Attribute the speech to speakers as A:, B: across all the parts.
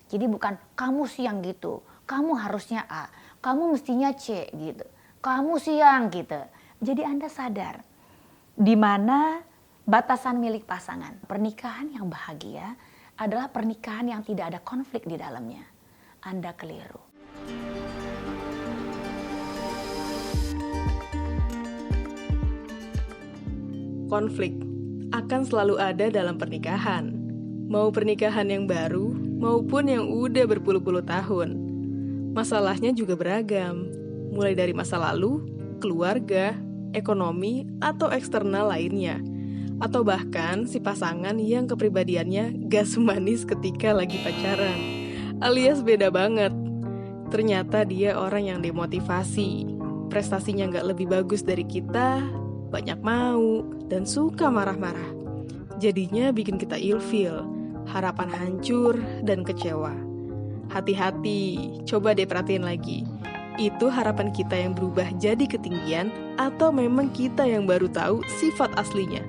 A: Jadi bukan kamu sih yang gitu, kamu harusnya A, kamu mestinya C gitu, kamu sih yang gitu. Jadi Anda sadar di mana batasan milik pasangan. Pernikahan yang bahagia adalah pernikahan yang tidak ada konflik di dalamnya. Anda keliru.
B: Konflik akan selalu ada dalam pernikahan. Mau pernikahan yang baru maupun yang udah berpuluh-puluh tahun. Masalahnya juga beragam, mulai dari masa lalu, keluarga, ekonomi, atau eksternal lainnya. Atau bahkan si pasangan yang kepribadiannya gak semanis ketika lagi pacaran. Alias beda banget. Ternyata dia orang yang demotivasi. Prestasinya gak lebih bagus dari kita, banyak mau, dan suka marah-marah. Jadinya bikin kita ilfeel, harapan hancur, dan kecewa. Hati-hati, coba deh perhatiin lagi. Itu harapan kita yang berubah jadi ketinggian atau memang kita yang baru tahu sifat aslinya?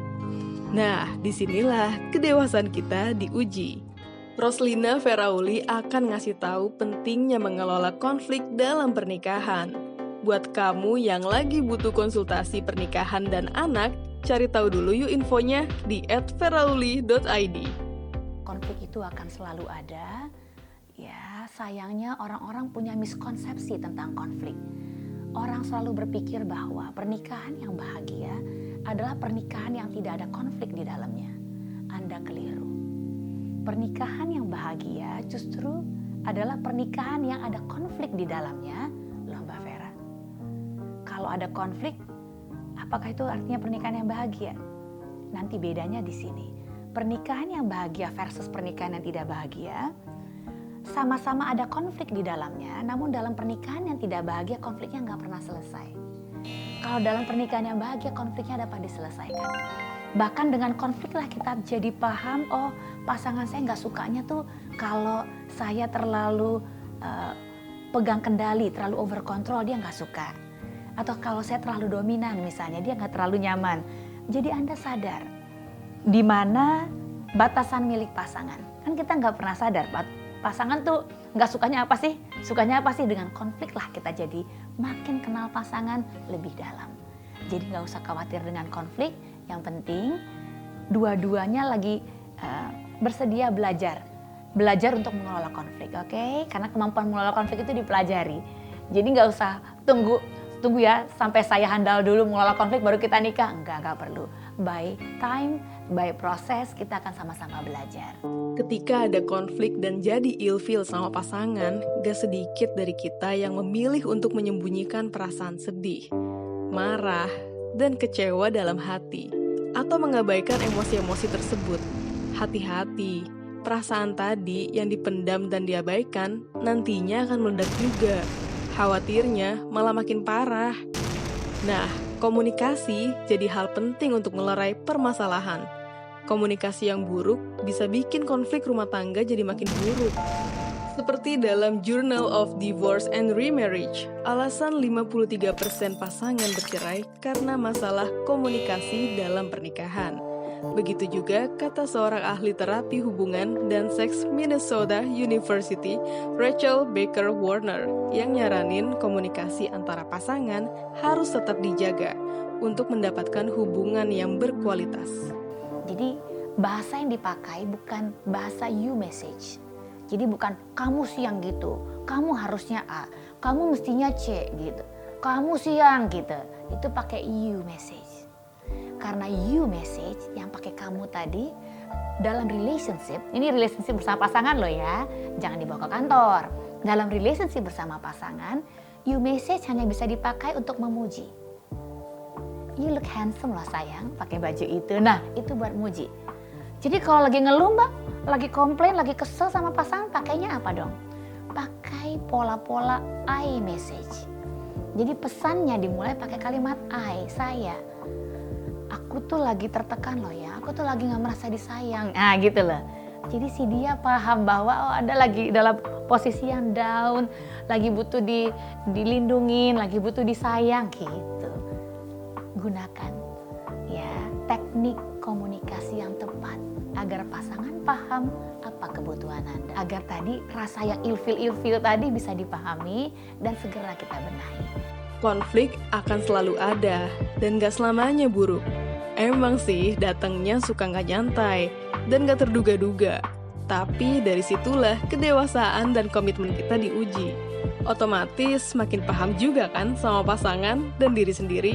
B: Nah, disinilah kedewasaan kita diuji. Roslina Ferauli akan ngasih tahu pentingnya mengelola konflik dalam pernikahan. Buat kamu yang lagi butuh konsultasi pernikahan dan anak, cari tahu dulu yuk infonya di @ferauli.id.
A: Konflik itu akan selalu ada. Ya, sayangnya orang-orang punya miskonsepsi tentang konflik. Orang selalu berpikir bahwa pernikahan yang bahagia adalah pernikahan yang tidak ada konflik di dalamnya. Anda keliru. Pernikahan yang bahagia justru adalah pernikahan yang ada konflik di dalamnya, loh Mbak Vera. Kalau ada konflik, apakah itu artinya pernikahan yang bahagia? Nanti bedanya di sini. Pernikahan yang bahagia versus pernikahan yang tidak bahagia, sama-sama ada konflik di dalamnya, namun dalam pernikahan yang tidak bahagia konfliknya nggak pernah selesai. Kalau dalam pernikahan yang bahagia konfliknya dapat diselesaikan. Bahkan dengan konflik lah kita jadi paham, oh pasangan saya nggak sukanya tuh kalau saya terlalu pegang kendali, terlalu over control, dia nggak suka. Atau kalau saya terlalu dominan misalnya, dia nggak terlalu nyaman. Jadi Anda sadar, di mana batasan milik pasangan. Kan kita nggak pernah sadar, pasangan tuh nggak sukanya apa sih? Sukanya apa sih? Dengan konflik lah kita jadi makin kenal pasangan lebih dalam. Jadi nggak usah khawatir dengan konflik. Yang penting dua-duanya lagi bersedia belajar untuk mengelola konflik, oke? Karena kemampuan mengelola konflik itu dipelajari. Jadi nggak usah tunggu ya sampai saya handal dulu mengelola konflik baru kita nikah. Enggak perlu. By time, by proses kita akan sama-sama belajar.
B: Ketika ada konflik dan jadi ilfeel sama pasangan, gak sedikit dari kita yang memilih untuk menyembunyikan perasaan sedih, marah, dan kecewa dalam hati, atau mengabaikan emosi-emosi tersebut. Hati-hati, perasaan tadi yang dipendam dan diabaikan nantinya akan meledak juga. Khawatirnya malah makin parah. Nah, komunikasi jadi hal penting untuk melerai permasalahan. Komunikasi yang buruk bisa bikin konflik rumah tangga jadi makin buruk. Seperti dalam Journal of Divorce and Remarriage, alasan 53% pasangan bercerai karena masalah komunikasi dalam pernikahan. Begitu juga kata seorang ahli terapi hubungan dan seks Minnesota University, Rachel Baker Warner, yang nyaranin komunikasi antara pasangan harus tetap dijaga untuk mendapatkan hubungan yang berkualitas.
A: Jadi bahasa yang dipakai bukan bahasa you message. Jadi bukan kamu sih yang gitu, kamu harusnya A, kamu mestinya C gitu, kamu sih yang gitu. Itu pakai you message. Karena you message yang pakai kamu tadi dalam relationship, ini relationship bersama pasangan loh ya, jangan dibawa ke kantor. Dalam relationship bersama pasangan, you message hanya bisa dipakai untuk memuji. You look handsome loh sayang, pakai baju itu. Nah, itu buat muji. Jadi kalau lagi ngeluh mbak, lagi komplain, lagi kesel sama pasangan, pakainya apa dong? Pakai pola-pola I message. Jadi pesannya dimulai pakai kalimat I, saya. Aku tuh lagi tertekan loh ya, aku tuh lagi gak merasa disayang. Nah gitu loh. Jadi si dia paham bahwa oh, ada lagi dalam posisi yang down, lagi butuh dilindungin, lagi butuh disayang gitu. Gunakan ya teknik komunikasi yang tepat agar pasangan paham apa kebutuhan Anda. Agar tadi rasa yang ilfil-ilfil tadi bisa dipahami dan segera kita benahi.
B: Konflik akan selalu ada dan gak selamanya buruk. Emang sih datangnya suka gak nyantai dan gak terduga-duga. Tapi dari situlah kedewasaan dan komitmen kita diuji. Otomatis makin paham juga kan sama pasangan dan diri sendiri.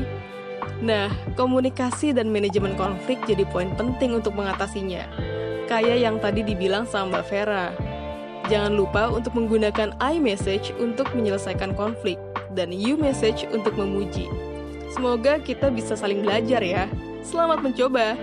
B: Nah, komunikasi dan manajemen konflik jadi poin penting untuk mengatasinya. Kayak yang tadi dibilang sama Mbak Vera. Jangan lupa untuk menggunakan I message untuk menyelesaikan konflik dan you message untuk memuji. Semoga kita bisa saling belajar ya. Selamat mencoba!